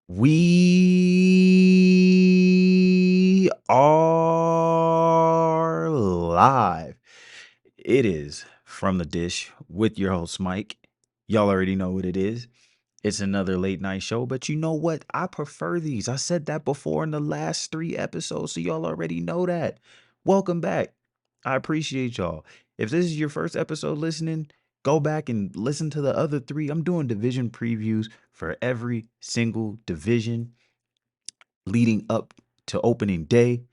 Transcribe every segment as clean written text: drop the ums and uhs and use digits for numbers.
We are live. It is From the Dish with your host, Mike. Y'all already know what it is. It's another late night show, but you know what? I prefer these. I said that before in the last 3 episodes, so y'all already know that. Welcome back. I appreciate y'all. If this is your first episode listening, go back and listen to the other three. I'm doing division previews for every single division leading up to opening day.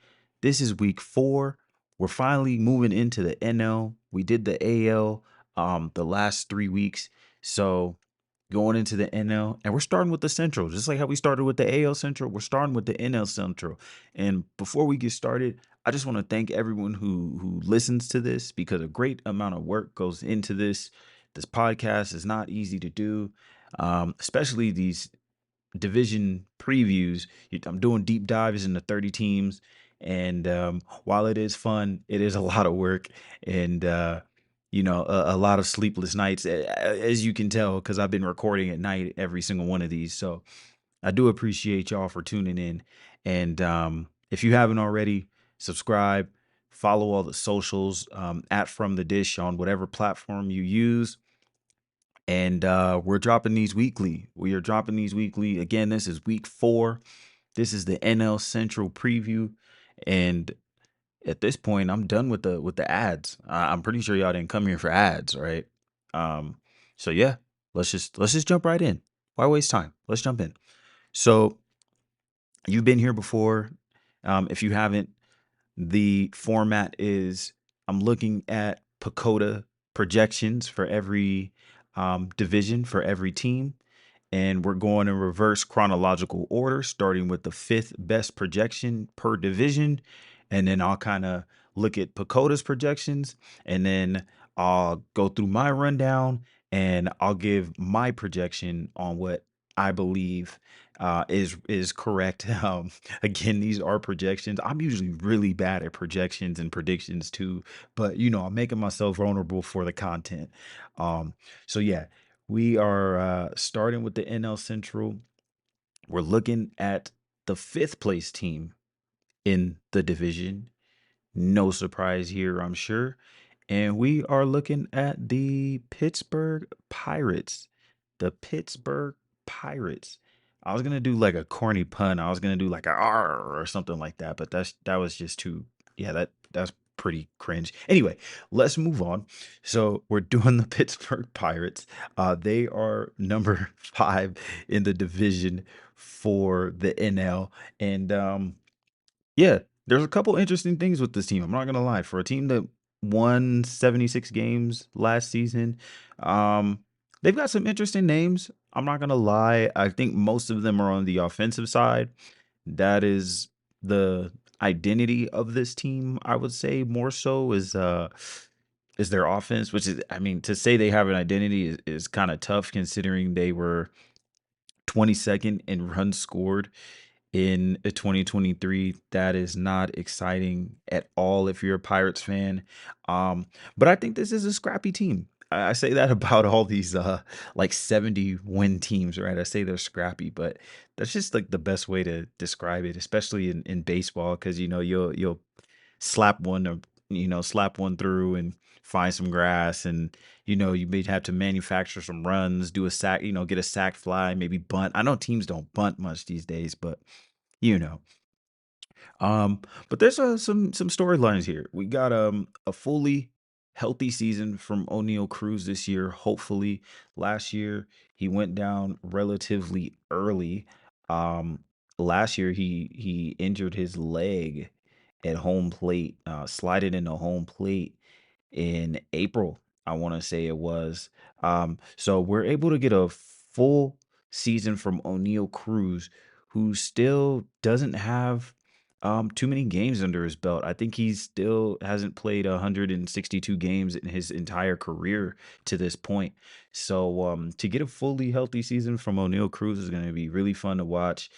This is week 4. We're finally moving into the NL. We did the AL the last 3 weeks. So going into the NL, and we're starting with the Central, just like how we started with the AL Central. We're starting with the NL Central. And before we get started, I just want to thank everyone who listens to this, because a great amount of work goes into this. This podcast is not easy to do, especially these division previews. I'm doing deep dives into 30 teams, and while it is fun, it is a lot of work, and a lot of sleepless nights, as you can tell, because I've been recording at night every single one of these. So I do appreciate y'all for tuning in, and if you haven't already, subscribe, follow all the socials, at From the Dish on whatever platform you use. And we're dropping these weekly. We are dropping these weekly. Again, this is week 4. This is the NL Central preview. And at this point, I'm done with the ads. I'm pretty sure y'all didn't come here for ads, right? Um, so yeah, let's just jump right in. Why waste time? Let's jump in. So you've been here before. If you haven't, the format is I'm looking at Pacoda projections for every division, for every team. And we're going in reverse chronological order, starting with the 5th best projection per division. And then I'll kind of look at Pacoda's projections, and then I'll go through my rundown, and I'll give my projection on what I believe is correct. Again, these are projections. I'm usually really bad at projections and predictions too, but I'm making myself vulnerable for the content. So yeah, we are starting with the NL Central. We're looking at the 5th place team in the division. No surprise here, I'm sure. And we are looking at the Pittsburgh Pirates. The Pittsburgh Pirates. I was gonna do like a corny pun. I was gonna do like a R or something like that, but that was just too, yeah, that's pretty cringe. Anyway, let's move on. So we're doing the Pittsburgh Pirates. They are number 5 in the division for the NL. And yeah, there's a couple interesting things with this team. I'm not gonna lie. For a team that won 76 games last season, um, they've got some interesting names. I'm not gonna lie. I think most of them are on the offensive side. That is the identity of this team. I would say more so is their offense, which is, I mean, to say they have an identity is kind of tough, considering they were 22nd in runs scored in 2023. That is not exciting at all if you're a Pirates fan. But I think this is a scrappy team. I say that about all these like 70 win teams, right? I say they're scrappy, but that's just like the best way to describe it, especially in baseball, because you'll slap one or slap one through and find some grass, and you may have to manufacture some runs, do a sack, get a sack fly, maybe bunt. I know teams don't bunt much these days, but you know. Um, but there's some storylines here. We got a fully healthy season from O'Neal Cruz this year. Hopefully, last year he went down relatively early. Um, Last year he injured his leg at home plate, slided into home plate in April, I want to say it was. So we're able to get a full season from O'Neal Cruz, who still doesn't have too many games under his belt. I think he still hasn't played 162 games in his entire career to this point. So to get a fully healthy season from O'Neal Cruz is going to be really fun to watch.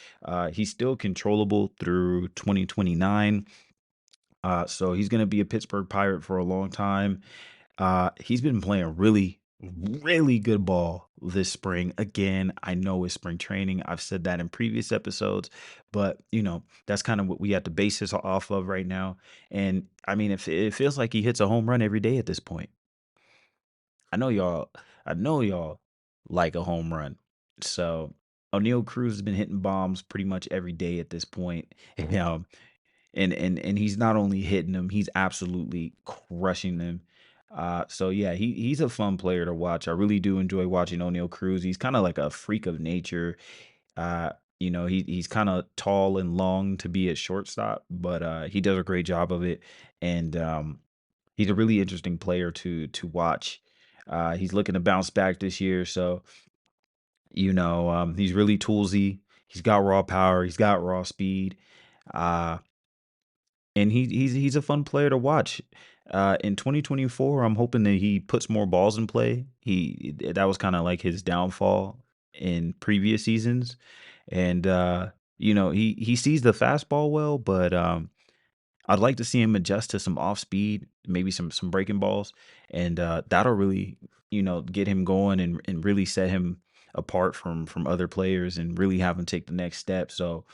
He's still controllable through 2029. So he's going to be a Pittsburgh Pirate for a long time. He's been playing really, Really good ball this spring. Again, I know it's spring training. I've said that in previous episodes, but that's kind of what we have to base this off of right now. And I mean, if it feels like he hits a home run every day at this point. I know y'all, I know y'all like a home run. So O'Neal Cruz has been hitting bombs pretty much every day at this point. And he's not only hitting them, he's absolutely crushing them. So yeah, he's a fun player to watch. I really do enjoy watching O'Neal Cruz. He's kind of like a freak of nature. Uh, he's kind of tall and long to be at shortstop, but he does a great job of it. And he's a really interesting player to watch. He's looking to bounce back this year, so he's really toolsy. He's got raw power. He's got raw speed. Uh, and he's a fun player to watch. In 2024, I'm hoping that he puts more balls in play. That was kind of like his downfall in previous seasons, and he sees the fastball well, but I'd like to see him adjust to some off speed, maybe some breaking balls, and that'll really get him going and really set him apart from other players and really have him take the next step. So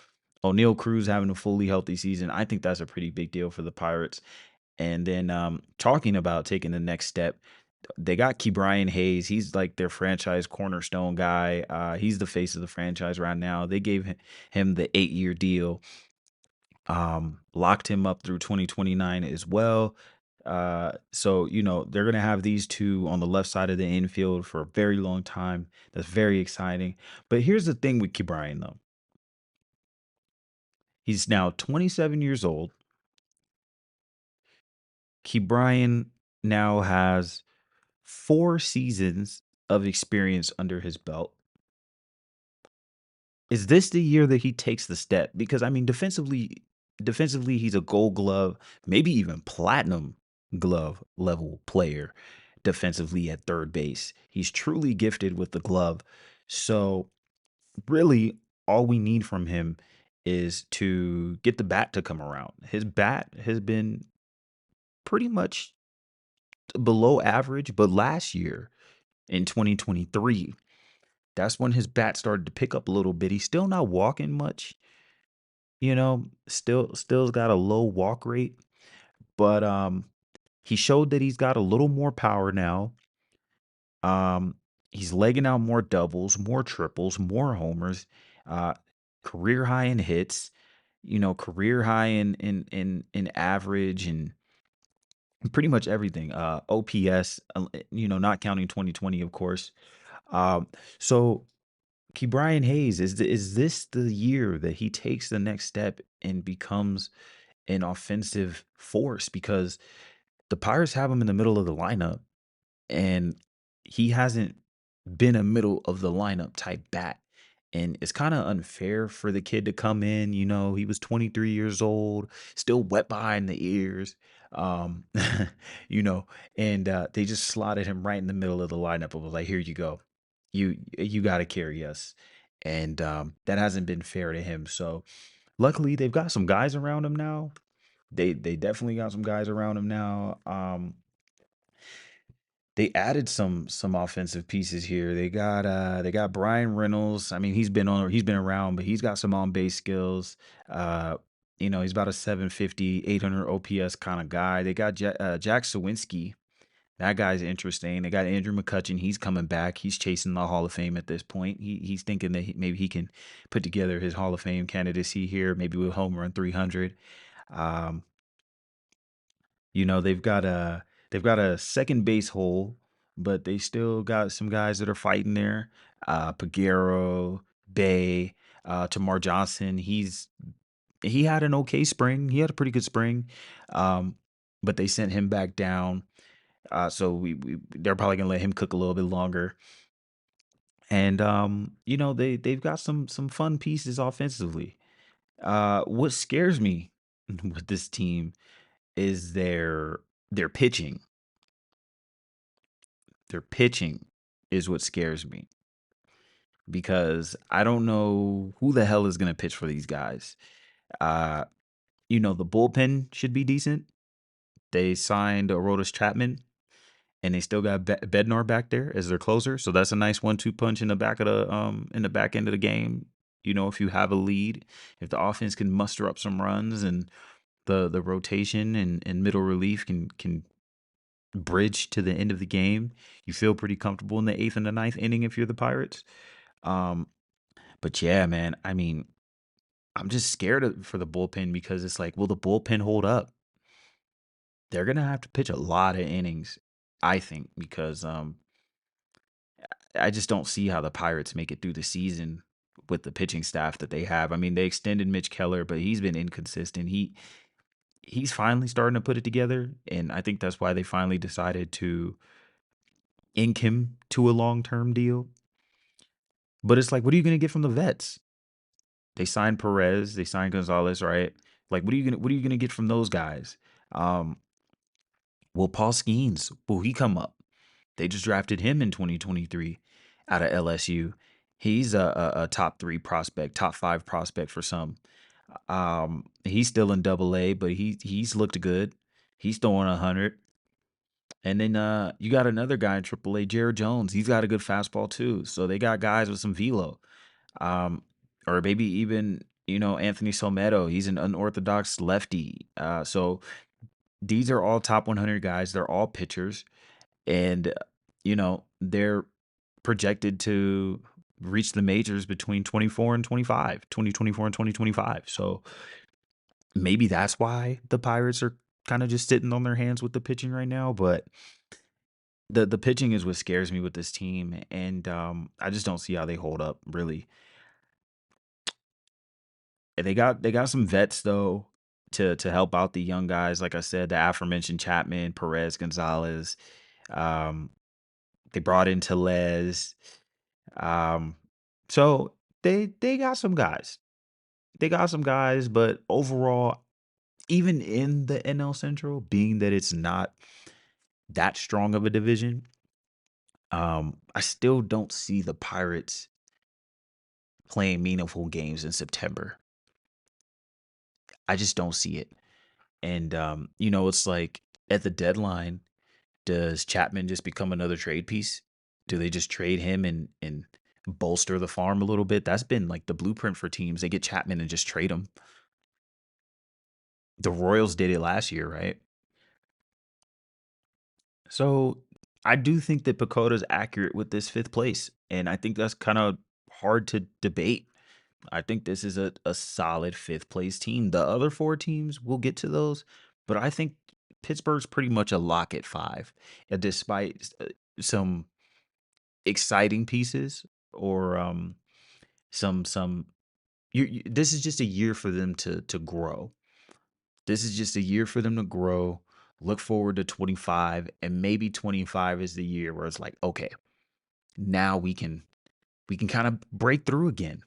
O'Neal Cruz having a fully healthy season, I think that's a pretty big deal for the Pirates. And then talking about taking the next step, they got Ke'Bryan Hayes. He's like their franchise cornerstone guy. He's the face of the franchise right now. They gave him the 8-year deal, locked him up through 2029 as well. So they're gonna have these two on the left side of the infield for a very long time. That's very exciting. But here's the thing with Ke'Bryan though. He's now 27 years old. Ke'Bryan now has 4 seasons of experience under his belt. Is this the year that he takes the step? Because I mean, defensively, he's a Gold Glove, maybe even Platinum Glove level player. Defensively at third base, he's truly gifted with the glove. So really, all we need from him is to get the bat to come around. His bat has been pretty much below average, but last year in 2023, that's when his bat started to pick up a little bit. He's still not walking much, still's got a low walk rate, but he showed that he's got a little more power now. Um he's legging out more doubles, more triples, more homers, uh career high in hits, career high in average and pretty much everything. OPS, not counting 2020, of course. Um so Brian Hayes, is this the year that he takes the next step and becomes an offensive force? Because the Pirates have him in the middle of the lineup, and he hasn't been a middle of the lineup type bat. And it's kind of unfair for the kid to come in. He was 23 years old, still wet behind the ears. Um, you know, and they just slotted him right in the middle of the lineup and was like, "Here you go, you got to carry us." And that hasn't been fair to him. So luckily, they've got some guys around him now. They definitely got some guys around him now. They added some offensive pieces here. They got Brian Reynolds. I mean, he's been around, but he's got some on base skills. Uh, he's about a 750, 800 OPS kind of guy. They got Jack Sawinski. That guy's interesting. They got Andrew McCutcheon. He's coming back. He's chasing the Hall of Fame at this point. He's thinking that maybe he can put together his Hall of Fame candidacy here, maybe with home run 300. Um, they've got a second base hole, but they still got some guys that are fighting there. Pagero, Bay, Tamar Johnson. He had an okay spring. He had a pretty good spring. Um, but they sent him back down. So they're probably gonna let him cook a little bit longer. And they've got some fun pieces offensively. What scares me with this team is their pitching. Their pitching is what scares me because I don't know who the hell is going to pitch for these guys. Uh, the bullpen should be decent. They signed Aroldis Chapman, and they still got Bednar back there as their closer. So that's a nice 1-2 punch in the back of the in the back end of the game. You know, if you have a lead, if the offense can muster up some runs and the rotation and middle relief can bridge to the end of the game, you feel pretty comfortable in the eighth and the ninth inning if you're the Pirates. Um, but yeah, man, I mean, I'm just scared for the bullpen because it's like, will the bullpen hold up? They're gonna have to pitch a lot of innings, I think, because I just don't see how the Pirates make it through the season with the pitching staff that they have. I mean, they extended Mitch Keller, but he's been inconsistent. He's finally starting to put it together, and I think that's why they finally decided to ink him to a long-term deal. But it's like, what are you gonna get from the vets? They signed Perez, they signed Gonzalez, right? Like, what are you gonna get from those guys? Um, will Paul Skeens, will he come up? They just drafted him in 2023 out of LSU. He's a top three prospect, top five prospect for some. He's still in Double A, but he's looked good. He's throwing 100. And then you got another guy in Triple A, Jared Jones. He's got a good fastball too. So they got guys with some velo. Um, or maybe even Anthony Someto. He's an unorthodox lefty. So these are all top 100 guys. They're all pitchers, and they're projected to reach the majors between 24 and 25, 2024 and 2025. So maybe that's why the Pirates are kind of just sitting on their hands with the pitching right now. But the pitching is what scares me with this team, and I just don't see how they hold up really. And they got some vets though to help out the young guys. Like I said, the aforementioned Chapman, Perez, Gonzalez. Um, they brought in Tellez. Um, so they got some guys. They got some guys, but overall, even in the NL Central, being that it's not that strong of a division, I still don't see the Pirates playing meaningful games in September. I just don't see it. And it's like at the deadline, does Chapman just become another trade piece? Do they just trade him and bolster the farm a little bit? That's been like the blueprint for teams. They get Chapman and just trade him. The Royals did it last year, right? So I do think that Pacoda's accurate with this fifth place. And I think that's kind of hard to debate. I think this is a solid fifth place team. The other four teams, we'll get to those, but I think Pittsburgh's pretty much a lock at five, despite some exciting pieces or some. This is just a year for them to grow. This is just a year for them to grow. Look forward to 25, and maybe 25 is the year where it's like, okay, now we can kind of break through again.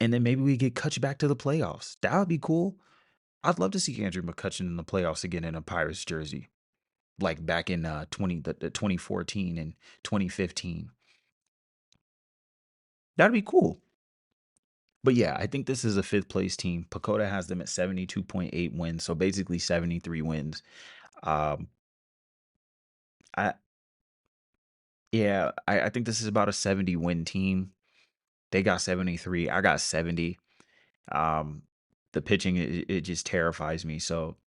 And then maybe we get Kutch back to the playoffs. That would be cool. I'd love to see Andrew McCutchen in the playoffs again in a Pirates jersey, like back in 2014 and 2015. That'd be cool. But yeah, I think this is a fifth place team. Pacoda has them at 72.8 wins, so basically 73 wins. Um, I Yeah, I think this is about a 70 win team. They got 73. I got 70. Um, the pitching it just terrifies me. So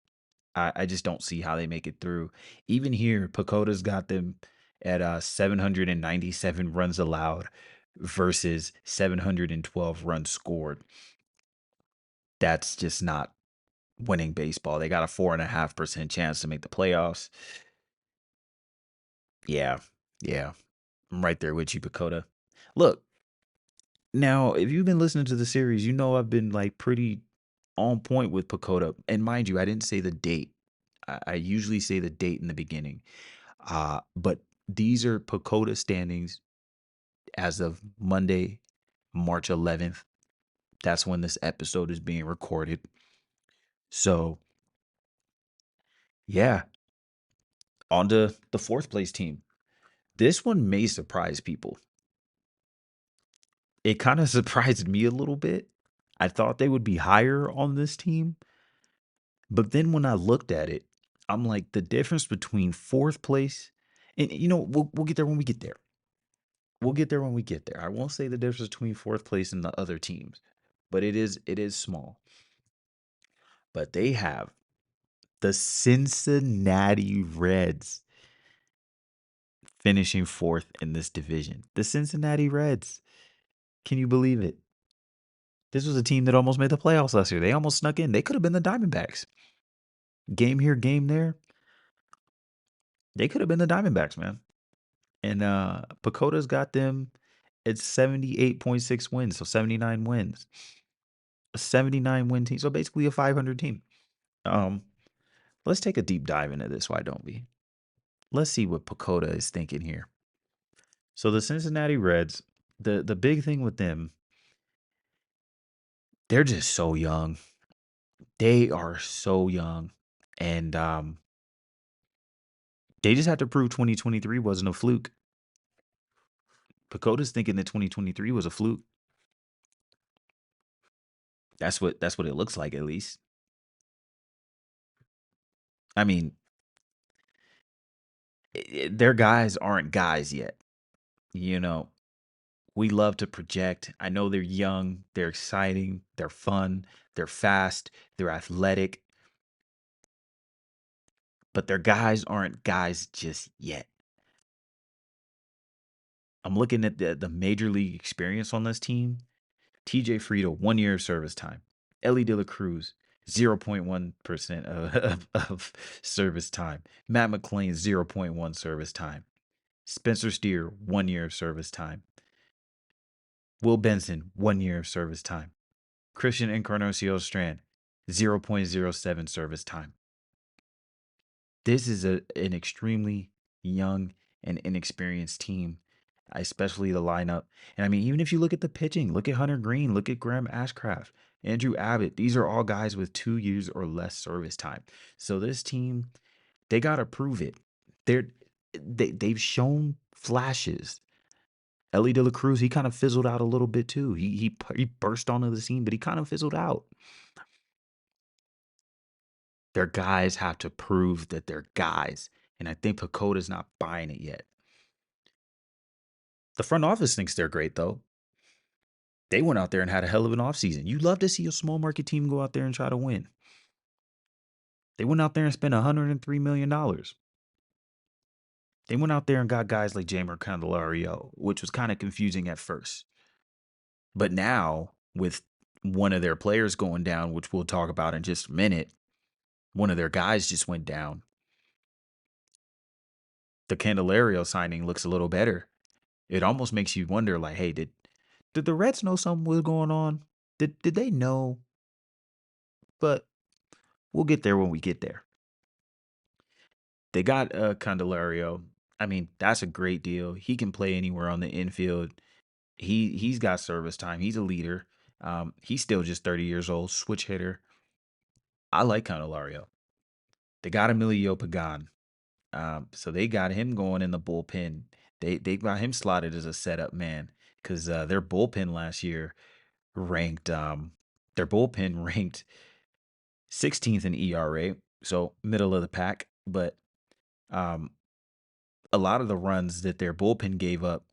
I just don't see how they make it through. Even here, Pacoda's got them at 797 runs allowed versus 712 runs scored. That's just not winning baseball. They got a 4.5% chance to make the playoffs. Yeah, yeah. I'm right there with you, Pacoda. Look, now if you've been listening to the series, you know I've been like pretty on point with Pacoda. And mind you, I didn't say the date. I usually say the date in the beginning. But these are Pacoda standings as of Monday, March 11th. That's when this episode is being recorded. So, yeah, on to the fourth place team. This one may surprise people. It kind of surprised me a little bit. I thought they would be higher on this team. But then when I looked at it, I'm like, the difference between fourth place And we'll get there when we get there. We'll get there when we get there. I won't say the difference between fourth place and the other teams, but it is small. But they have the Cincinnati Reds finishing fourth in this division. The Cincinnati Reds. Can you believe it? This was a team that almost made the playoffs last year. They almost snuck in. They could have been the Diamondbacks. Game here, game there. They could have been the Diamondbacks, man. And Pacoda's got them at 78.6 wins, so 79 wins. A 79 win team. So basically a 500 team. Um, let's take a deep dive into this. Why don't we? Let's see what Pacoda is thinking here. So the Cincinnati Reds, the big thing with them, they're just so young. They are so young. And they just have to prove 2023 wasn't a fluke. Pacoda's thinking that 2023 was a fluke. That's what it looks like, at least. I mean, their guys aren't guys yet. You know, we love to project. I know they're young, they're exciting, they're fun, they're fast, they're athletic, but their guys aren't guys just yet. I'm looking at the major league experience on this team. TJ Friedel, 1 year of service time. Ellie De La Cruz, 0.1% of service time. Matt McClain, 0.1 service time. Spencer Steer, 1 year of service time. Will Benson, 1 year of service time. Christian Encarnacion Strand, 0.07 service time. This is an extremely young and inexperienced team, especially the lineup. And I mean, even if you look at the pitching, look at Hunter Green, look at Graham Ashcraft, Andrew Abbott. These are all guys with 2 years or less service time. So this team, they got to prove it. They've shown flashes. Ellie De La Cruz, he kind of fizzled out a little bit too. He burst onto the scene, but he kind of fizzled out. Their guys have to prove that they're guys. And I think Pacoda's not buying it yet. The front office thinks they're great, though. They went out there and had a hell of an offseason. You love to see a small market team go out there and try to win. They went out there and spent $103 million. They went out there and got guys like Jamer Candelario, which was kind of confusing at first. But now, with one of their players going down, which we'll talk about in just a minute, one of their guys just went down. The Candelario signing looks a little better. It almost makes you wonder, like, hey, did the Reds know something was going on? Did they know? But we'll get there when we get there. They got Candelario. I mean, that's a great deal. He can play anywhere on the infield. He's got service time. He's a leader. He's still just 30 years old, switch hitter. I like Candelario. They got Emilio Pagan. So they got him going in the bullpen. They got him slotted as a setup man because their bullpen last year ranked their bullpen ranked 16th in ERA, so middle of the pack. But um, a lot of the runs that their bullpen gave up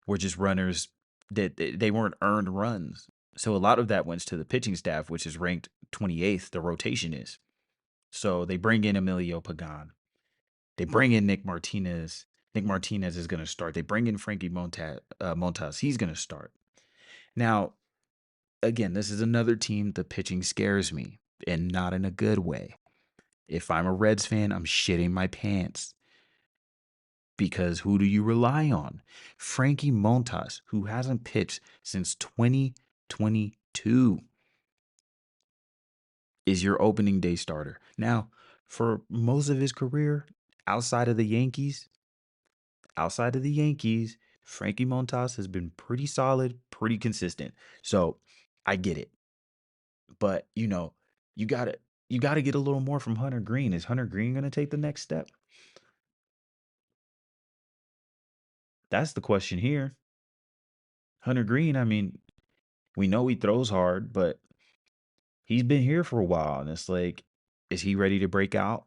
were just runners that they weren't earned runs. So a lot of that went to the pitching staff, which is ranked 28th. The rotation is. So they bring in Emilio Pagan. They bring in Nick Martinez. Nick Martinez is going to start. They bring in Frankie Montas. He's going to start. Now, again, this is another team. The pitching scares me, and not in a good way. If I'm a Reds fan, I'm shitting my pants. Because who do you rely on? Frankie Montas, who hasn't pitched since 2022, is your opening day starter. Now, for most of his career, outside of the Yankees, Frankie Montas has been pretty solid, pretty consistent. So I get it. But you gotta get a little more from Hunter Green. Is Hunter Green gonna take the next step? That's the question here. Hunter Green, I mean, we know he throws hard, but he's been here for a while, and it's like, is he ready to break out?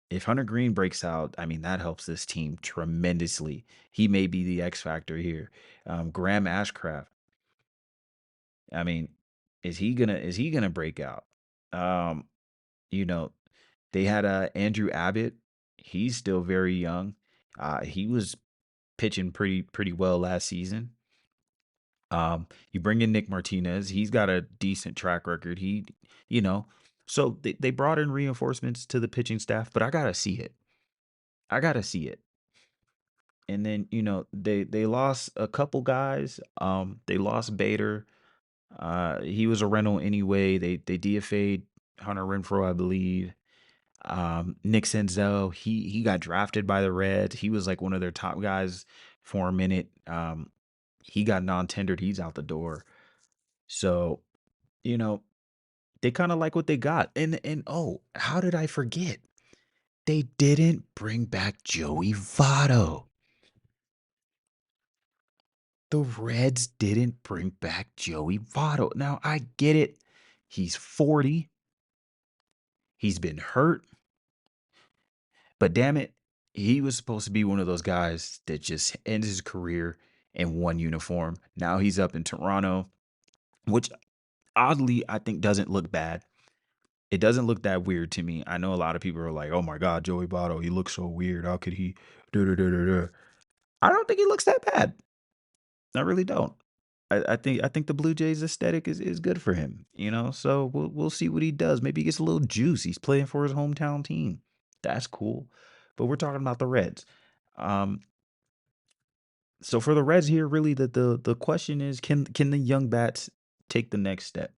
If Hunter Green breaks out, I mean that helps this team tremendously. He may be the X factor here. Graham Ashcraft. I mean, is he gonna break out? Um, you know, they had Andrew Abbott. He's still very young. He was pitching pretty well last season. You bring in Nick Martinez. He's got a decent track record. You know, so they brought in reinforcements to the pitching staff, but I gotta see it. I gotta see it. And then they lost a couple guys. They lost Bader. He was a rental anyway. They DFA'd Hunter Renfro, I believe. Nick Senzel, he got drafted by the Reds. He was like one of their top guys for a minute. He got non-tendered. He's out the door. So, you know, they kind of like what they got. And oh, how did I forget? They didn't bring back Joey Votto. The Reds didn't bring back Joey Votto. Now, I get it. He's 40. He's been hurt. But damn it, he was supposed to be one of those guys that just ends his career in one uniform. Now he's up in Toronto, which oddly I think doesn't look bad. It doesn't look that weird to me. I know a lot of people are like, "Oh my God, Joey Votto, he looks so weird. How could he?" Do do do do do. I don't think he looks that bad. I really don't. I think the Blue Jays aesthetic is good for him. So we'll see what he does. Maybe he gets a little juice. He's playing for his hometown team. That's cool. But we're talking about the Reds. Um, so for the Reds here, really the question is, can the young bats take the next step?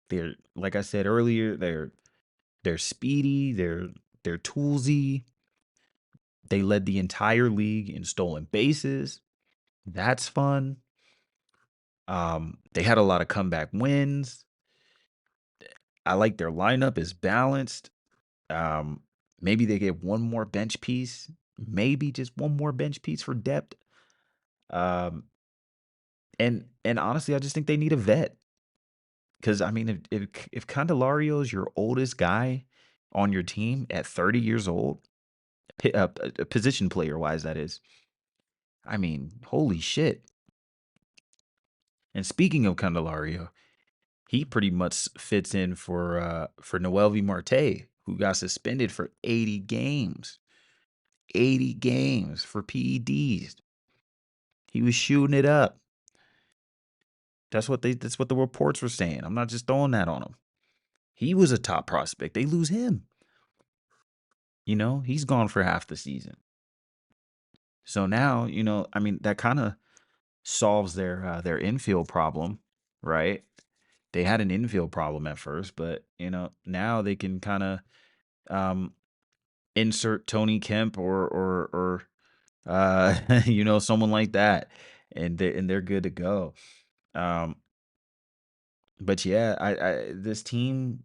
They're, like I said earlier, they're speedy, they're toolsy. They led the entire league in stolen bases. That's fun. They had a lot of comeback wins. I like their lineup is balanced. Um, Maybe they get one more bench piece, maybe just one more bench piece for depth. Um, and honestly, I just think they need a vet because I mean, if Candelario is your oldest guy on your team at 30 years old, position player wise, that is. I mean, holy shit. And speaking of Candelario, he pretty much fits in for Noelvi Marte, who got suspended for 80 games. 80 games for PEDs. He was shooting it up. That's what the reports were saying. I'm not just throwing that on him. He was a top prospect. They lose him. He's gone for half the season. So now, I mean, that kind of solves their infield problem, right? They had an infield problem at first, but now they can kind of um, insert Tony Kemp or someone like that, and they're good to go. Um, but yeah, I this team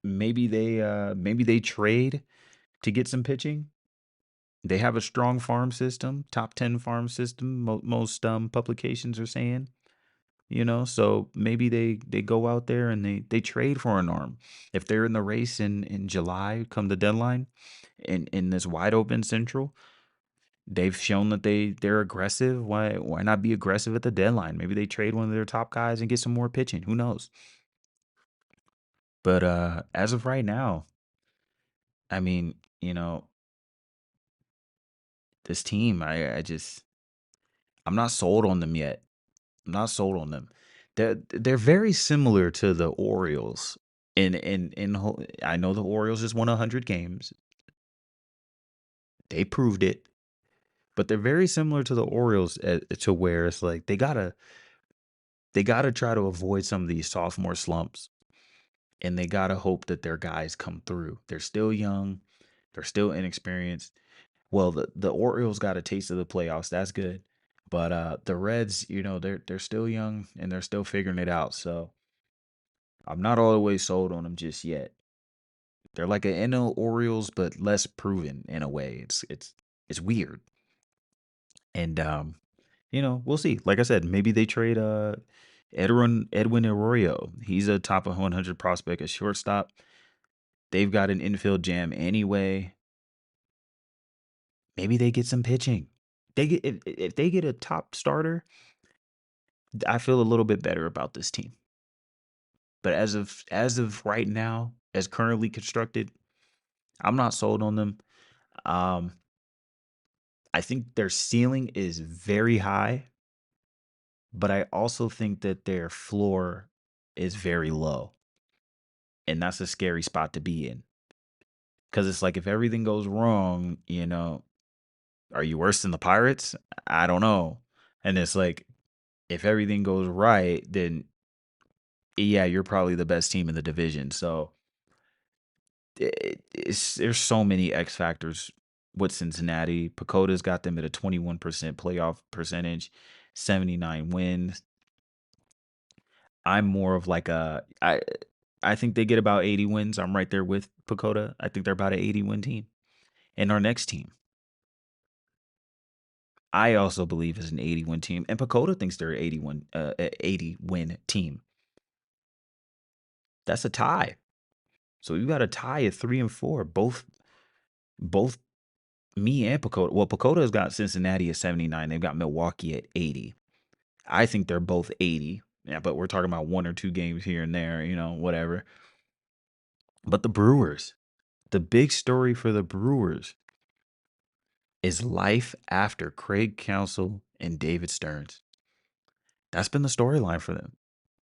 maybe they trade to get some pitching. They have a strong farm system, top 10 farm system. Most publications are saying. So maybe they go out there and they trade for an arm. If they're in the race in July, come the deadline, in this wide open Central, they've shown that they're aggressive. Why not be aggressive at the deadline? Maybe they trade one of their top guys and get some more pitching. Who knows? But as of right now, I mean, this team, I'm not sold on them yet. I'm not sold on them. They're very similar to the Orioles. I know the Orioles just won 100 games. They proved it. But they're very similar to the Orioles to where it's like they gotta try to avoid some of these sophomore slumps, and they gotta hope that their guys come through. They're still young, they're still inexperienced. Well, the Orioles got a taste of the playoffs. That's good. But the Reds, they're still young and they're still figuring it out. So I'm not all the way sold on them just yet. They're like an NL Orioles, but less proven in a way. It's weird. And we'll see. Like I said, maybe they trade Edwin Arroyo. He's a top of 100 prospect at shortstop. They've got an infield jam anyway. Maybe they get some pitching. They get if they get a top starter, I feel a little bit better about this team. But as of right now, as currently constructed, I'm not sold on them. Um, I think their ceiling is very high, but I also think that their floor is very low. And that's a scary spot to be in. Because it's like if everything goes wrong, are you worse than the Pirates? I don't know. And it's like if everything goes right, then yeah, you're probably the best team in the division. So there's so many X factors with Cincinnati. Pacoda's got them at a 21% playoff percentage, 79 wins. I'm more of like I think they get about 80 wins. I'm right there with Pacoda. I think they're about an 80 win team. And our next team, I also believe is an 80 win team. And Pacoda thinks they're an 80 win team. That's a tie. So you got a tie at 3 and 4. Both me and Pacoda. Well, Pacoda's got Cincinnati at 79. They've got Milwaukee at 80. I think they're both 80. Yeah, but we're talking about one or two games here and there, whatever. But the Brewers, the big story for the Brewers is life after Craig Counsell and David Stearns. That's been the storyline for them.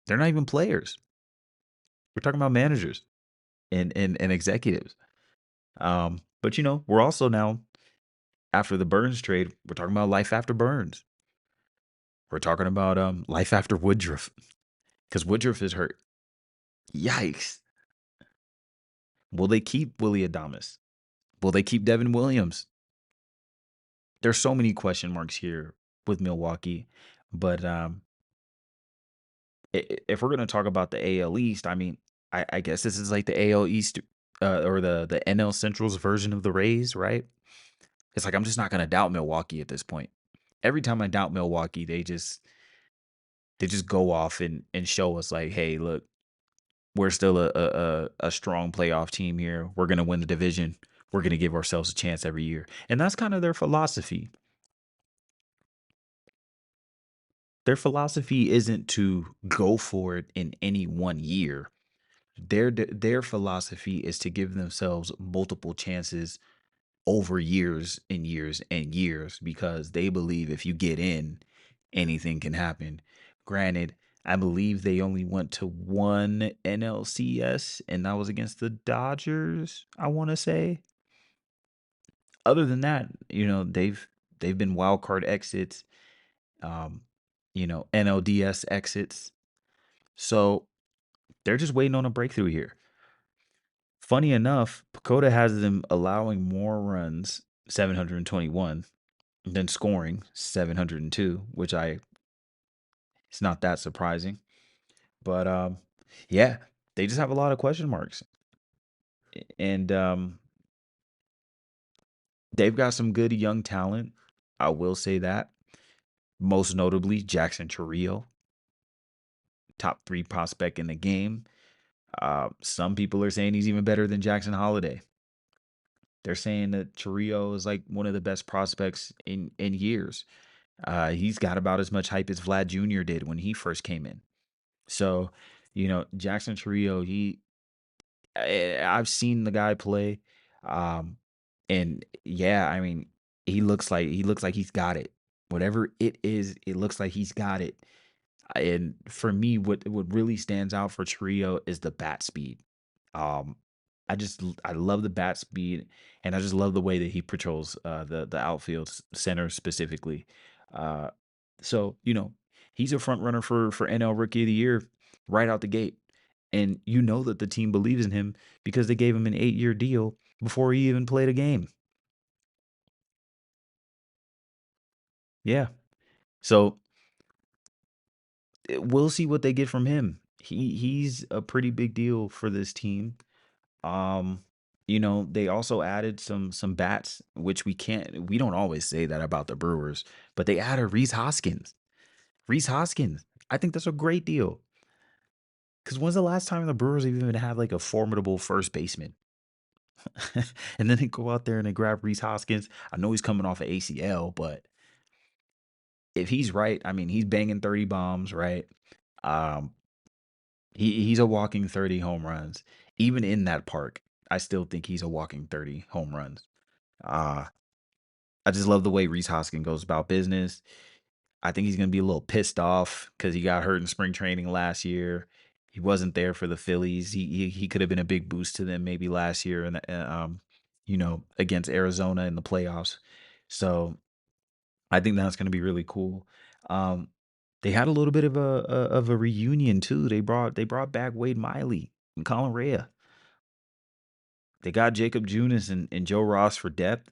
They're not even players. We're talking about managers and executives. But we're also now after the Burns trade, we're talking about life after Burns. We're talking about life after Woodruff because Woodruff is hurt. Yikes! Will they keep Willie Adames? Will they keep Devin Williams? There's so many question marks here with Milwaukee, but if we're gonna talk about the AL East, I mean, I guess this is like the AL East or the NL Central's version of the Rays, right? It's like I'm just not gonna doubt Milwaukee at this point. Every time I doubt Milwaukee, they just go off and show us like, hey, look, we're still a strong playoff team here. We're gonna win the division. We're gonna give ourselves a chance every year, and that's kind of their philosophy. Their philosophy isn't to go for it in any one year. Their philosophy is to give themselves multiple chances over years and years and years because they believe if you get in, anything can happen. Granted, I believe they only went to one NLCS, and that was against the Dodgers, I want to say. Other than that, they've been wild card exits, um, NLDS exits. So they're just waiting on a breakthrough here. Funny enough, Pacoda has them allowing more runs, 721, than scoring, 702, which it's not that surprising. But yeah, they just have a lot of question marks. And they've got some good young talent. I will say that. Most notably, Jackson Chourio, top 3 prospect in the game. Some people are saying he's even better than Jackson Holiday. They're saying that Chourio is like one of the best prospects in years. He's got about as much hype as Vlad Jr. did when he first came in. So, Jackson Chourio, I've seen the guy play, um, and yeah, I mean, he looks like he's got it. Whatever it is, it looks like he's got it. And for me, what really stands out for Trio is the bat speed. Um, I love the bat speed, and I just love the way that he patrols the outfield center specifically. Uh, so he's a front runner for NL Rookie of the Year right out the gate, and that the team believes in him because they gave him an 8-year deal before he even played a game. Yeah, so we'll see what they get from him. He's a pretty big deal for this team. Um, they also added some bats, which we don't always say that about the Brewers, but they added Reese Hoskins. Reese Hoskins. I think that's a great deal. Because when's the last time the Brewers have even had like a formidable first baseman? And then they go out there and they grab Reese Hoskins. I know he's coming off of ACL, but if he's right, I mean, he's banging 30 bombs, right? Um, he's a walking 30 home runs. Even in that park, I still think he's a walking 30 home runs. Uh, I just love the way Reese Hoskins goes about business. I think he's going to be a little pissed off because he got hurt in spring training last year. He wasn't there for the Phillies. He could have been a big boost to them maybe last year and against Arizona in the playoffs. So I think that's going to be really cool. Um, they had a little bit of a reunion too. They brought back Wade Miley and Colin Rea. They got Jacob Junis and Joe Ross for depth,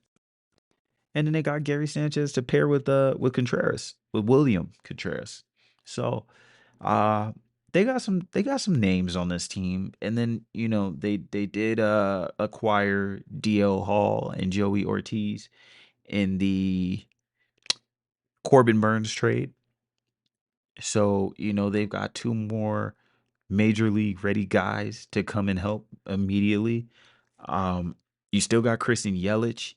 and then they got Gary Sanchez to pair with Contreras, with William Contreras. So uh they got some names on this team, and then they did acquire DL Hall and Joey Ortiz in the Corbin Burns trade. So, they've got two more major league ready guys to come and help immediately. Um, you still got Christian Yelich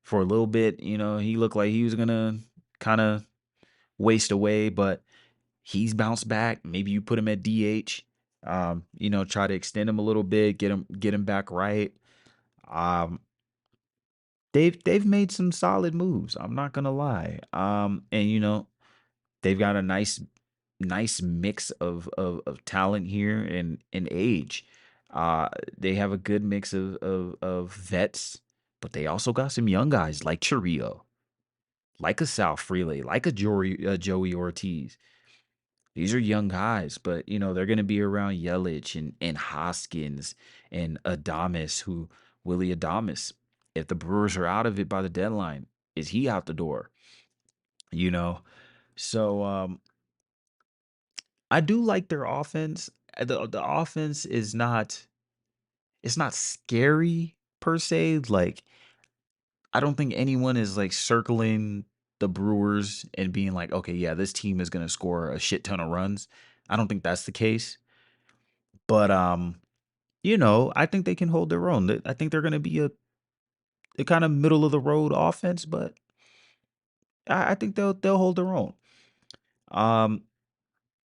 for a little bit. He looked like he was gonna kind of waste away, but he's bounced back. Maybe you put him at DH. Try to extend him a little bit, get him back right. Um, they've made some solid moves. I'm not gonna lie. And they've got a nice mix of talent here and age. They have a good mix of vets, but they also got some young guys like Chiriot, like a Sal Freely, like Joey Ortiz. These are young guys, but they're gonna be around Yelich and Hoskins and Willie Adamas. If the Brewers are out of it by the deadline, is he out the door? You know, so I do like their offense. The offense is not it's not scary per se. Like, I don't think anyone is like circling the Brewers and being like, okay, yeah, this team is gonna score a shit ton of runs. I don't think that's the case. But I think they can hold their own. I think they're gonna be a kind of middle of the road offense, but I think they'll hold their own. Um,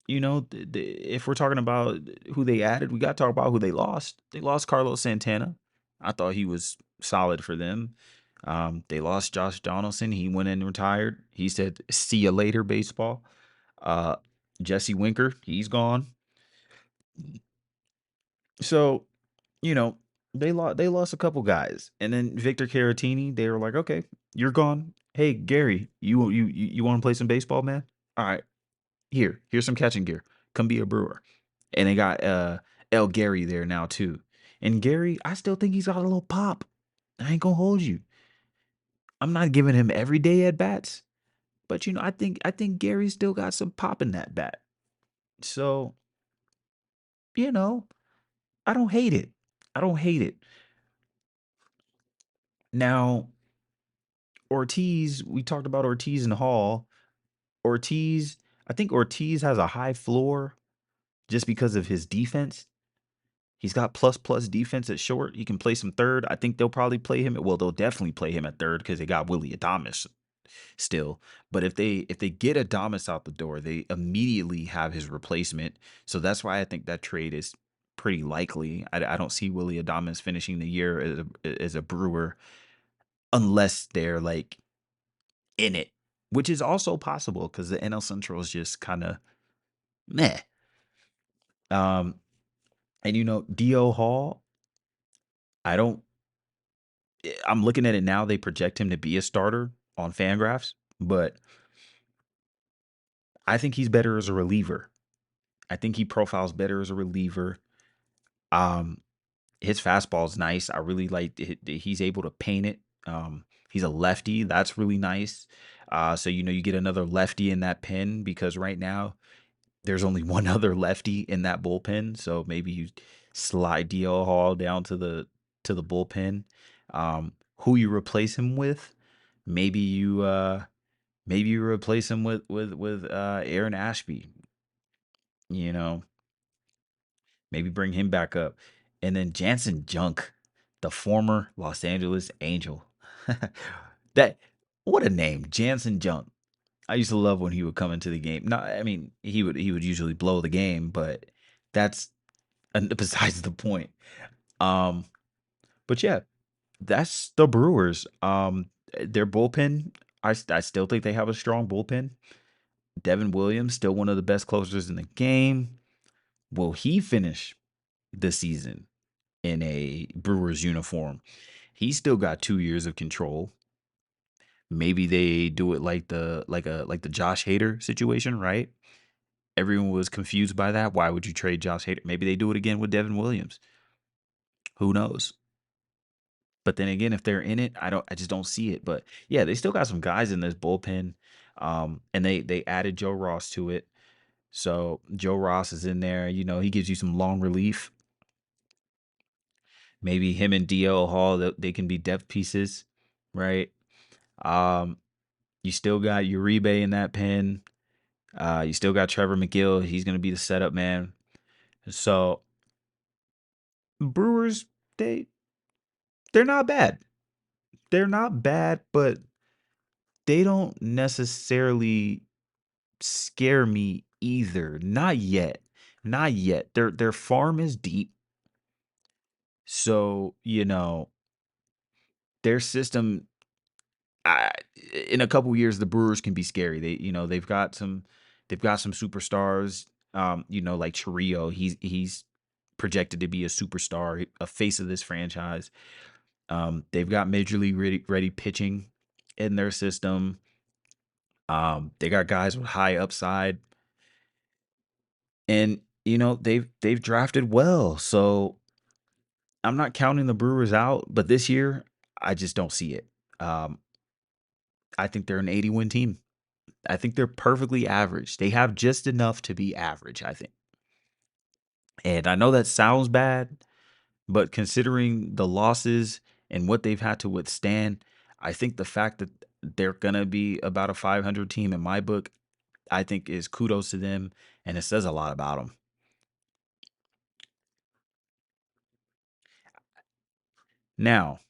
if we're talking about who they added, we got to talk about who they lost. They lost Carlos Santana. I thought he was solid for them. They lost Josh Donaldson. He went in and retired. He said, "See you later, baseball." Uh, Jesse Winker, he's gone. So you know they lost a couple guys, and then Victor Caratini. They were like, "Okay, you're gone. Hey, Gary, you want to play some baseball, man? All right, here's some catching gear. Come be a Brewer." And they got El Gary there now too. And Gary, I still think he's got a little pop. I ain't gonna hold you. I'm not giving him every day at bats, but I think Gary still got some pop in that bat. So, you know, I don't hate it. I don't hate it. Now, Ortiz, we talked about Ortiz and Hall. Ortiz, I think Ortiz has a high floor just because of his defense. He's got plus defense at short. He can play some third. I think they'll probably play him. Well, they'll definitely play him at third because they got Willie Adamas still. But if they get Adamas out the door, they immediately have his replacement. So that's why I think that trade is pretty likely. I don't see Willie Adamas finishing the year as a Brewer unless they're like in it, which is also possible because the NL Central is just kind of meh. Um, and Do Hall, I don't. I'm looking at it now. They project him to be a starter on Fangraphs, but I think he's better as a reliever. I think he profiles better as a reliever. Um, his fastball is nice. I really like he's able to paint it. He's a lefty. That's really nice. So you get another lefty in that pen because right now there's only one other lefty in that bullpen. So maybe you slide DL Hall down to the bullpen. Who you replace him with? Maybe you replace him with Aaron Ashby. You know, maybe bring him back up, and then Jansen Junk, the former Los Angeles Angel. That what a name, Jansen Junk. I used to love when he would come into the game. No, I mean he would usually blow the game, but that's besides the point. Um, but yeah, that's the Brewers. Their bullpen, I still think they have a strong bullpen. Devin Williams, still one of the best closers in the game. Will he finish the season in a Brewers uniform? He's still got 2 years of control. Maybe they do it like the Josh Hader situation, right? Everyone was confused by that. Why would you trade Josh Hader? Maybe they do it again with Devin Williams. Who knows? But then again, if they're in it, I just don't see it. But yeah, they still got some guys in this bullpen. And they added Joe Ross to it. So Joe Ross is in there. He gives you some long relief. Maybe him and DL Hall, they can be depth pieces, right? Um, you still got Uribe in that pen. You still got Trevor McGill. He's gonna be the setup man. So Brewers, they they're not bad. They're not bad, but they don't necessarily scare me either. Not yet. Not yet. Their farm is deep. So, their system I, in a couple years the Brewers can be scary. They've got some superstars, like Chiriot. He's projected to be a superstar, a face of this franchise. They've got major league ready pitching in their system. They got guys with high upside, and they've drafted well. So I'm not counting the Brewers out, but this year I just don't see it. Um, I think they're an 80 win team. I think they're perfectly average. They have just enough to be average, I think. And I know that sounds bad, but considering the losses and what they've had to withstand, I think the fact that they're going to be about a 500 team in my book, I think is kudos to them, and it says a lot about them. Now,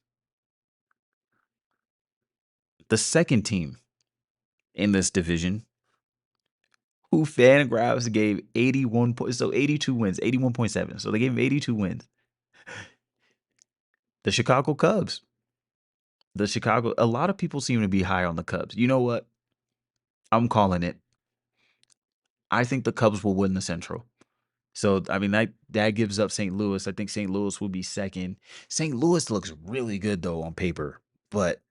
the second team in this division who Fangraphs gave 81 points, so 82 wins, 81.7. So they gave him 82 wins. The Chicago Cubs. A lot of people seem to be high on the Cubs. You know what? I'm calling it. I think the Cubs will win the Central. So I mean that gives up St. Louis. I think St. Louis will be second. St. Louis looks really good though on paper, but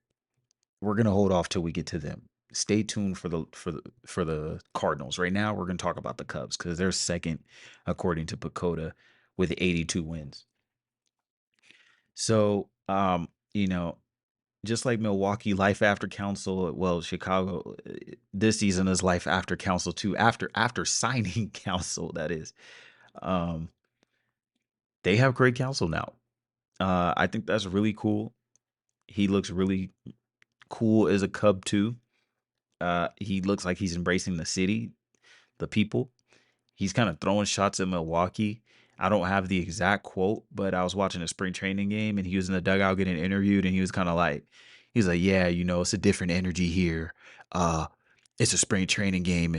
we're gonna hold off till we get to them. Stay tuned for the Cardinals. Right now, we're gonna talk about the Cubs because they're second according to Pacoda with 82 wins. So just like Milwaukee, life after council. Well, Chicago this season is life after council too. After signing council, that is. Um, they have great council now. I think that's really cool. He looks really cool as a Cub too. He looks like he's embracing the city, the people. He's kind of throwing shots at Milwaukee. I don't have the exact quote, but I was watching a spring training game and he was in the dugout getting interviewed and he's like, yeah, it's a different energy here. Uh, it's a spring training game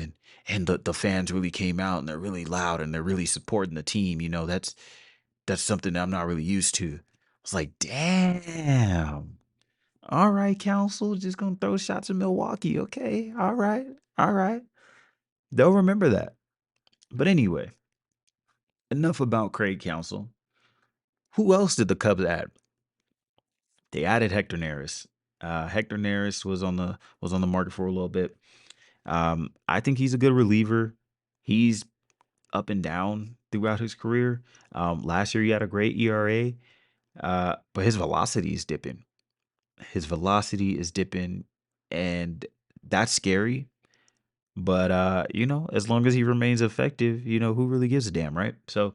and the fans really came out and they're really loud and they're really supporting the team. That's something that I'm not really used to. I was like, damn. All right, council, just gonna throw shots at Milwaukee. Okay, all right, all right. They'll remember that. But anyway, enough about Craig Council. Who else did the Cubs add? They added Hector Neris. Hector Neris was on the market for a little bit. I think he's a good reliever. He's up and down throughout his career. Last year he had a great ERA, but his velocity is dipping. His velocity is dipping, and that's scary. But as long as he remains effective, who really gives a damn, right? So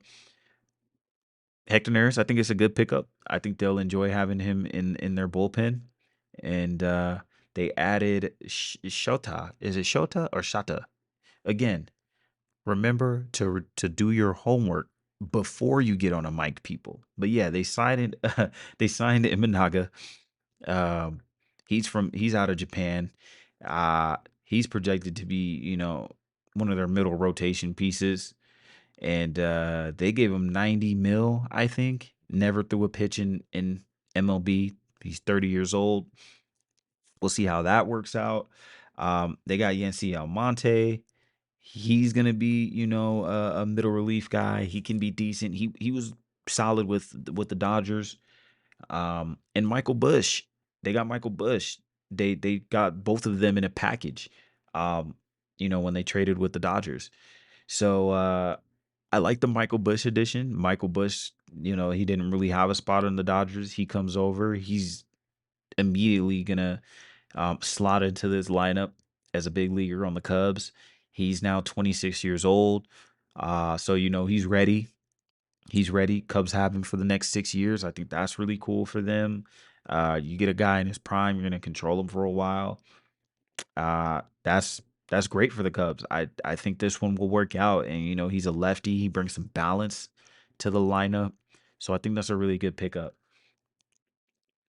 Hector Neris, I think it's a good pickup. I think they'll enjoy having him in their bullpen. And they added Shota. Is it Shota or Shata? Again, remember to do your homework before you get on a mic, people. But yeah, they signed they signed Imanaga. Um, he's out of Japan. He's projected to be, one of their middle rotation pieces. And they gave him 90 mil, I think. Never threw a pitch in MLB. He's 30 years old. We'll see how that works out. They got Yency Almonte. He's gonna be, a middle relief guy. He can be decent. He was solid with the Dodgers. And Michael Bush. They got Michael Bush. They got both of them in a package. Um, when they traded with the Dodgers. So I like the Michael Bush edition. Michael Bush, he didn't really have a spot on the Dodgers. He comes over. He's immediately gonna slot into this lineup as a big leaguer on the Cubs. He's now 26 years old. So he's ready. He's ready. Cubs have him for the next 6 years. I think that's really cool for them. You get a guy in his prime, you're gonna control him for a while. That's great for the Cubs. I think this one will work out, and he's a lefty. He brings some balance to the lineup, so I think that's a really good pickup.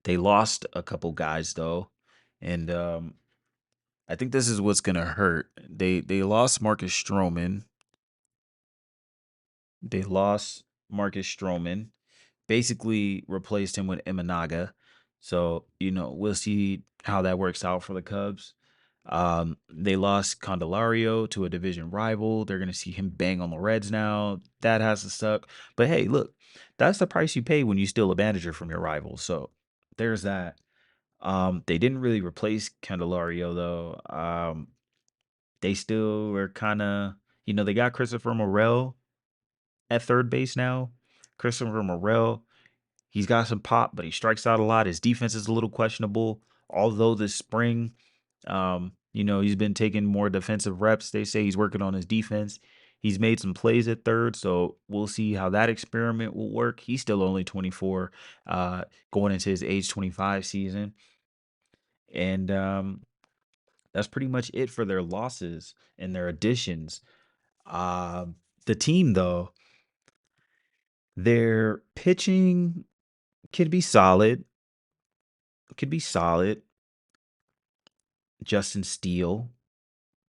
They lost a couple guys though, and I think this is what's gonna hurt. They lost Marcus Stroman. They lost Marcus Stroman. Basically replaced him with Imanaga. So, we'll see how that works out for the Cubs. They lost Candelario to a division rival. They're gonna see him bang on the Reds now. That has to suck. But hey, look, that's the price you pay when you steal a manager from your rival. So there's that. They didn't really replace Candelario though. They still were kind of, they got Christopher Morel at third base now. Christopher Morel, he's got some pop, but he strikes out a lot. His defense is a little questionable. Although this spring, he's been taking more defensive reps. They say he's working on his defense. He's made some plays at third, so we'll see how that experiment will work. He's still only 24, going into his age 25 season. And that's pretty much it for their losses and their additions. The team, though, their pitching could be solid. Could be solid. Justin Steele,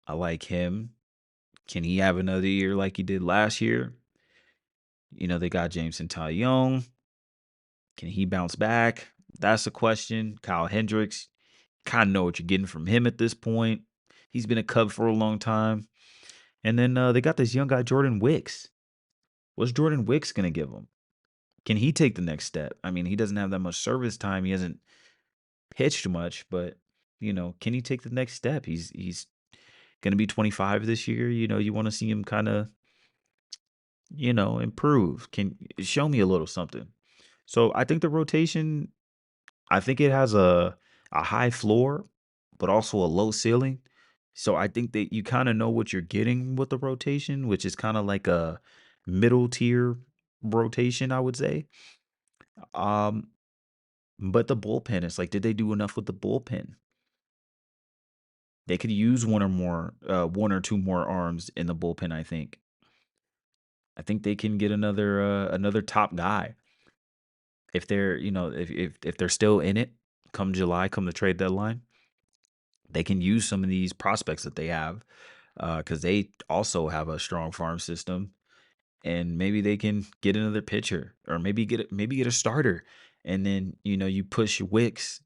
I like him. Can he have another year like he did last year? They got Jameson Taillon. Can he bounce back? That's a question. Kyle Hendricks, kind of know what you're getting from him at this point. He's been a Cub for a long time. And then they got this young guy, Jordan Wicks. What's Jordan Wicks going to give him? Can he take the next step? I mean, he doesn't have that much service time. He hasn't pitched much, but can he take the next step? He's going to be 25 this year. You want to see him kind of, improve. Can show me a little something. So I think the rotation, I think it has a high floor, but also a low ceiling. So I think that you kind of know what you're getting with the rotation, which is kind of like a middle tier rotation, I would say. Um, but the bullpen, it's like, did they do enough with the bullpen? They could use one or two more arms in the bullpen. I think they can get another top guy if they're if they're still in it come July, come the trade deadline. They can use some of these prospects that they have because they also have a strong farm system, and maybe they can get another pitcher or maybe get a starter, and then you push Wicks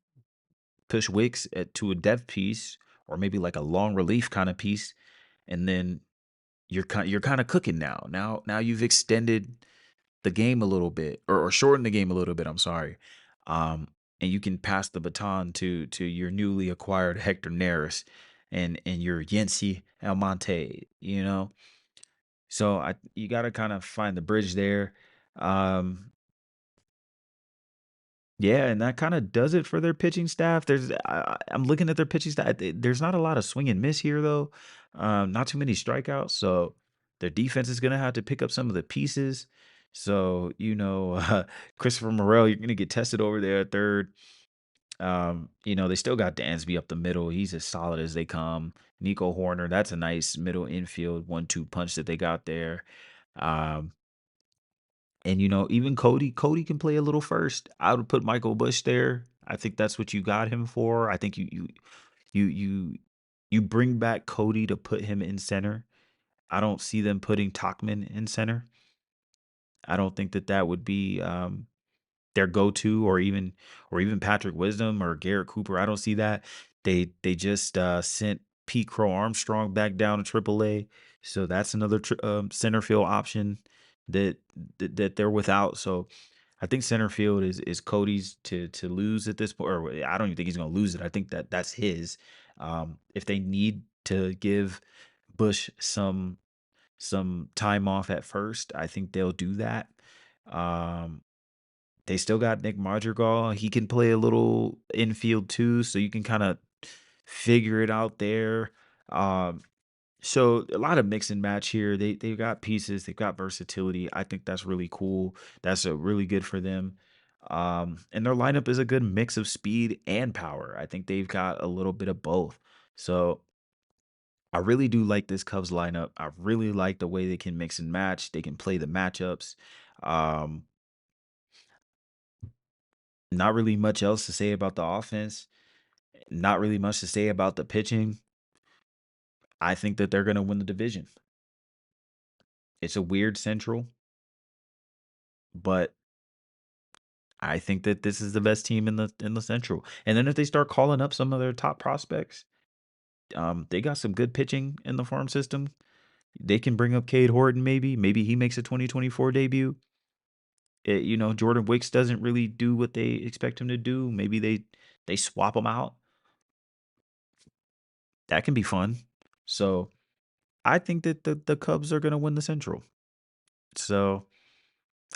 to a depth piece or maybe like a long relief kind of piece, and then you're kind of cooking now. Now you've extended the game a little bit or shortened the game a little bit. I'm sorry, um, and you can pass the baton to your newly acquired Hector Neris and your Yency Almonte. So you got to kind of find the bridge there. Um, Yeah, and that kinda does it for their pitching staff. I'm looking at their pitching staff. There's not a lot of swing and miss here, though. Not too many strikeouts, so their defense is gonna have to pick up some of the pieces. So, Christopher Morel, you're gonna get tested over there at third. They still got Dansby up the middle. He's as solid as they come. Nico Horner, that's a nice middle infield 1-2 punch that they got there. Um And even Cody can play a little first. I would put Michael Bush there. I think that's what you got him for. I think you you you bring back Cody to put him in center. I don't see them putting Talkman in center. I don't think that that would be their go-to, or even Patrick Wisdom or Garrett Cooper. I don't see that. They just sent Pete Crow Armstrong back down to AAA, so that's another center field option that, that they're without. So I think center field is Cody's to lose at this point. Or I don't even think he's going to lose it. I think that that's his. If they need to give Bush some time off at first, I think they'll do that. Um, they still got Nick Madrigal. He can play a little infield too, so you can kind of figure it out there. Um, so a lot of mix and match here. They've got pieces, they've got versatility. I think that's really cool. That's a really good for them. And their lineup is a good mix of speed and power. I think they've got a little bit of both. So I really do like this Cubs lineup. I really like the way they can mix and match. They can play the matchups. Um, Not really much else to say about the offense. Not really much to say about the pitching. I think that they're going to win the division. It's a weird central, but I think that this is the best team in the central. And then if they start calling up some of their top prospects, they got some good pitching in the farm system. They can bring up Cade Horton maybe. Maybe he makes a 2024 debut. Jordan Wicks doesn't really do what they expect him to do. Maybe they swap him out. That can be fun. So I think that the Cubs are going to win the Central. So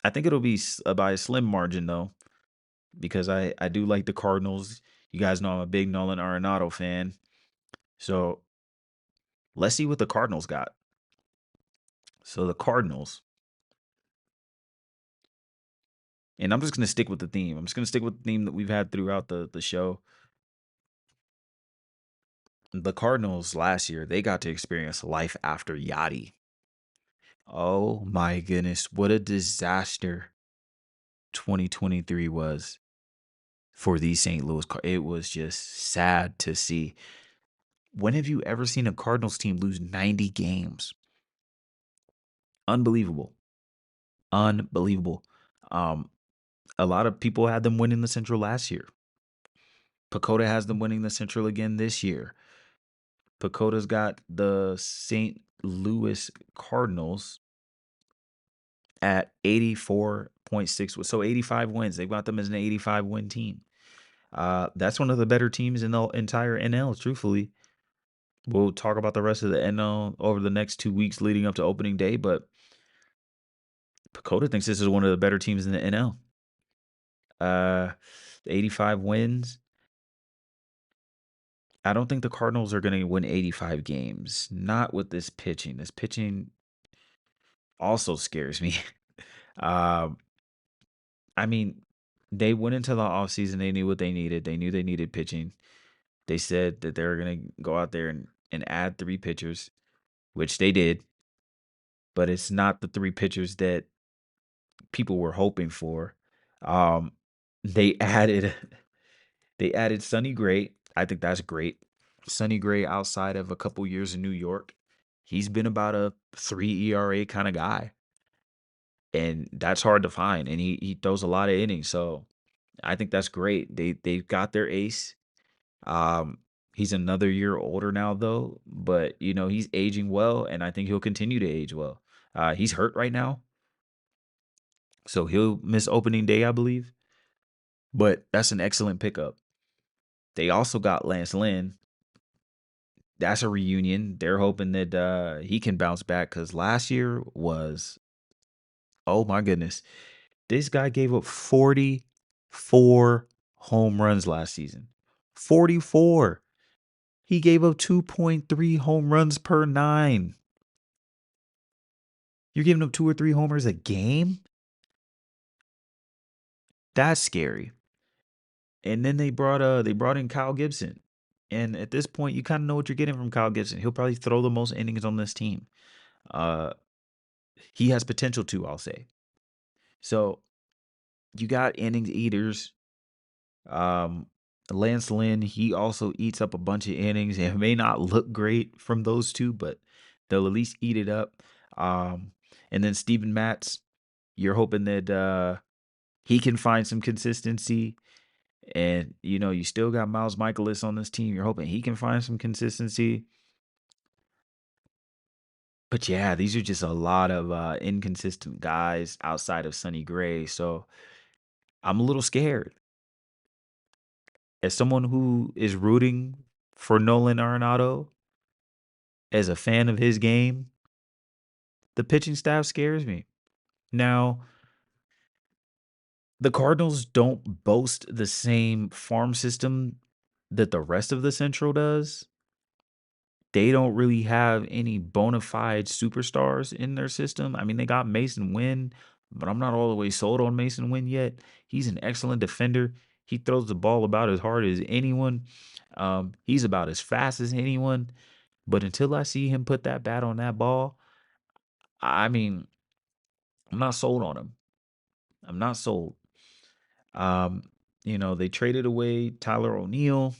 I think it'll be by a slim margin though, because I do like the Cardinals. You guys know I'm a big Nolan Arenado fan. So let's see what the Cardinals got. So the Cardinals, and I'm just gonna stick with the theme. I'm just gonna stick with the theme that we've had throughout the show. The Cardinals last year, they got to experience life after Yachty. Oh my goodness, what a disaster 2023 was for the St. Louis It was just sad to see. When have you ever seen a Cardinals team lose 90 games? Unbelievable. Unbelievable. Um, a lot of people had them winning the Central last year. Pacoda has them winning the Central again this year. Pacoda's got the St. Louis Cardinals at 84.6. So 85 wins. They've got them as an 85 win team. That's one of the better teams in the entire NL, truthfully. We'll talk about the rest of the NL over the next 2 weeks leading up to opening day, but Pacoda thinks this is one of the better teams in the NL. 85 wins. I don't think the Cardinals are going to win 85 games. Not with this pitching. This pitching also scares me. um, I mean, they went into the offseason. They knew what they needed. They knew they needed pitching. They said that they were going to go out there and add 3 pitchers, which they did. But it's not the 3 pitchers that people were hoping for. Um, they added they added Sonny Gray. I think that's great. Sonny Gray, outside of a couple years in New York, he's been about a 3 ERA kind of guy, and that's hard to find. And he throws a lot of innings, so I think that's great. They've got their ace. Um, he's another year older now though, but he's aging well, and I think he'll continue to age well. He's hurt right now, so he'll miss opening day, I believe. But that's an excellent pickup. They also got Lance Lynn. That's a reunion. They're hoping that he can bounce back, because last year was, oh my goodness. This guy gave up 44 home runs last season. 44. He gave up 2.3 home runs per 9. You're giving up 2 or 3 homers a game? That's scary. And then they brought in Kyle Gibson. And at this point, you kind of know what you're getting from Kyle Gibson. He'll probably throw the most innings on this team. Uh, he has potential to, I'll say. So you got innings eaters. Um, Lance Lynn, he also eats up a bunch of innings. It may not look great from those two, but they'll at least eat it up. Um, and then Steven Matz, you're hoping that he can find some consistency. And you still got Miles Michaelis on this team. You're hoping he can find some consistency. But yeah, these are just a lot of inconsistent guys outside of Sonny Gray. So I'm a little scared. As someone who is rooting for Nolan Arenado, as a fan of his game, the pitching staff scares me. Now, the Cardinals don't boast the same farm system that the rest of the Central does. They don't really have any bona fide superstars in their system. I mean, they got Mason Wynn, but I'm not all the way sold on Mason Wynn yet. He's an excellent defender. He throws the ball about as hard as anyone. He's about as fast as anyone. But until I see him put that bat on that ball, I mean, I'm not sold on him. I'm not sold. Um, they traded away Tyler O'Neill.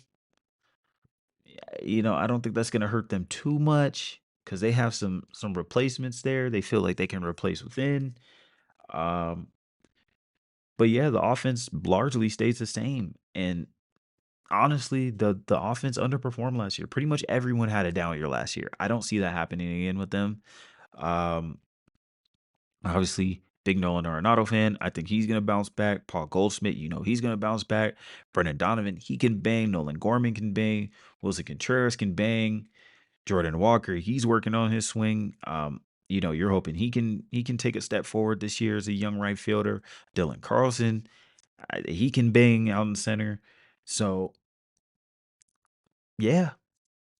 I don't think that's going to hurt them too much because they have some replacements there. They feel like they can replace within. Um, but yeah, the offense largely stays the same. And honestly, the offense underperformed last year. Pretty much everyone had a down year last year. I don't see that happening again with them. Um, Obviously, big Nolan Arenado fan. I think he's gonna bounce back. Paul Goldschmidt, he's gonna bounce back. Brendan Donovan, he can bang. Nolan Gorman can bang. Wilson Contreras can bang. Jordan Walker, he's working on his swing. You're hoping he can take a step forward this year as a young right fielder. Dylan Carlson, he can bang out in center. So yeah,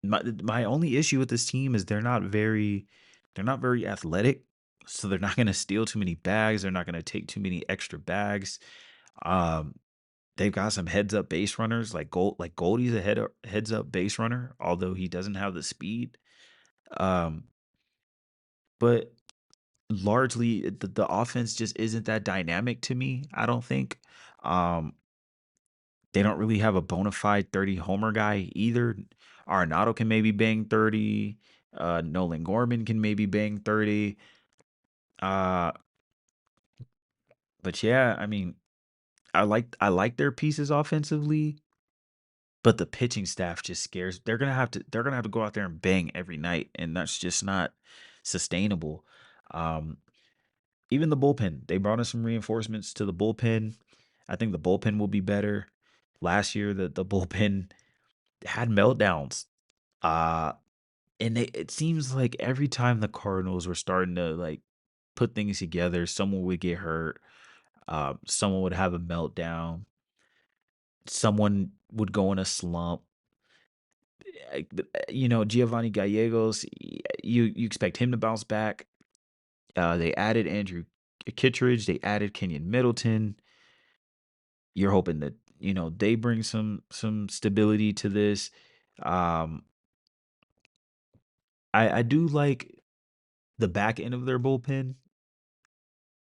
my only issue with this team is they're not very athletic, so they're not gonna steal too many bags. They're not gonna take too many extra bags. Um, they've got some heads up base runners like Goldie's a heads up base runner, although he doesn't have the speed. Um, but largely the offense just isn't that dynamic to me. I don't think. Um, they don't really have a bona fide 30 homer guy either. Arenado can maybe bang 30. Nolan Gorman can maybe bang 30. Uh, but yeah, I mean, I like their pieces offensively, but the pitching staff just scares. They're gonna have to go out there and bang every night, and that's just not sustainable. Um, Even the bullpen, they brought in some reinforcements to the bullpen. I think the bullpen will be better. Last year, the bullpen had meltdowns. Uh, and it seems like every time the Cardinals were starting to like put things together, someone would get hurt. Someone would have a meltdown. Someone would go in a slump. Giovanni Gallegos, you expect him to bounce back. They added Andrew Kittredge. They added Kenyon Middleton. You're hoping that they bring some stability to this. Um, I do like the back end of their bullpen.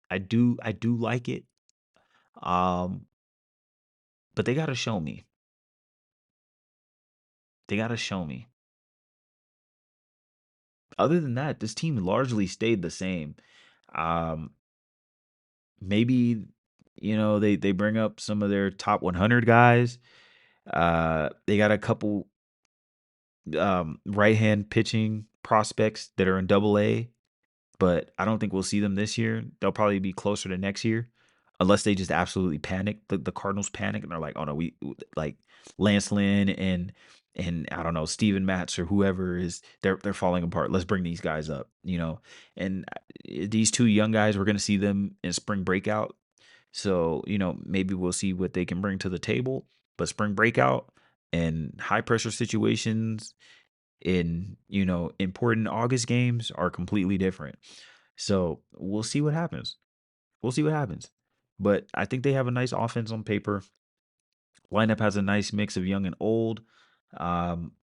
I do like it. Um, but they gotta show me. They gotta show me. Other than that, this team largely stayed the same. Um, Maybe they bring up some of their top 100 guys. They got a couple right hand pitching prospects that are in Double A, but I don't think we'll see them this year. They'll probably be closer to next year, unless they just absolutely panic. The Cardinals panic and they're like, "Oh no, we like Lance Lynn and I don't know Steven Matz or whoever is they're falling apart. Let's bring these guys up, And these two young guys, we're gonna see them in spring breakout. So maybe we'll see what they can bring to the table. But spring breakout and high pressure situations in important August games are completely different. So we'll see what happens. We'll see what happens. But I think they have a nice offense on paper. Lineup has a nice mix of young and old. Um,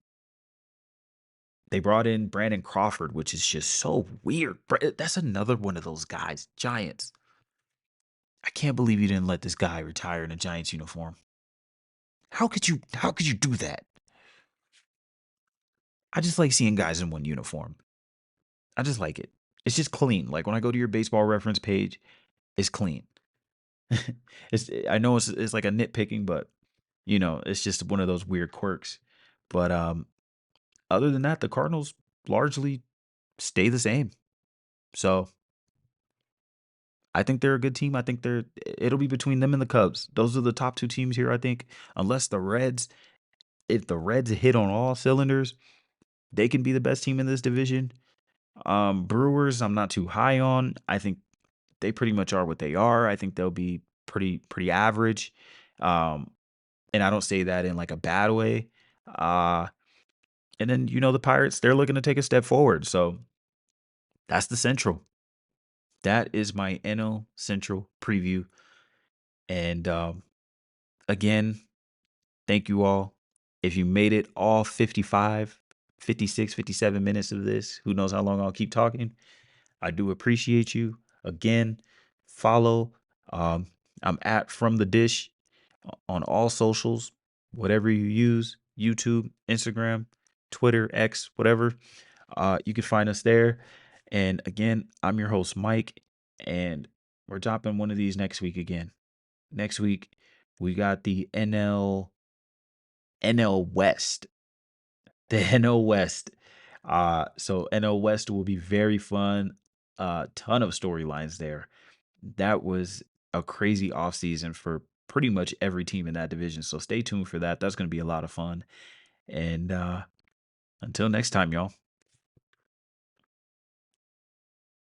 they brought in Brandon Crawford, which is just so weird. That's another one of those guys, Giants. I can't believe you didn't let this guy retire in a Giants uniform. How could you do that? I just like seeing guys in one uniform. I just like it. It's just clean. Like when I go to your baseball reference page, it's clean. I know it's like a nitpicking, but it's just one of those weird quirks. But other than that, the Cardinals largely stay the same. So I think they're a good team. I think it'll be between them and the Cubs. Those are the top two teams here, I think. Unless if the Reds hit on all cylinders, they can be the best team in this division. Brewers, I'm not too high on. I think they pretty much are what they are. I think they'll be pretty average. Um, and I don't say that in like a bad way. Uh, and then the Pirates, they're looking to take a step forward. So that's the Central. That is my NL Central preview. And again, thank you all. If you made it all 55, 56, 57 minutes of this, who knows how long I'll keep talking. I do appreciate you. Again, follow. Um, I'm at From the Dish on all socials, whatever you use, YouTube, Instagram, Twitter, X, whatever. You can find us there. And again, I'm your host, Mike, and we're dropping one of these next week again. Next week, we got the NL West. The NL West. So NL West will be very fun. Ton of storylines there. That was a crazy offseason for pretty much every team in that division. So stay tuned for that. That's going to be a lot of fun. And until next time, y'all.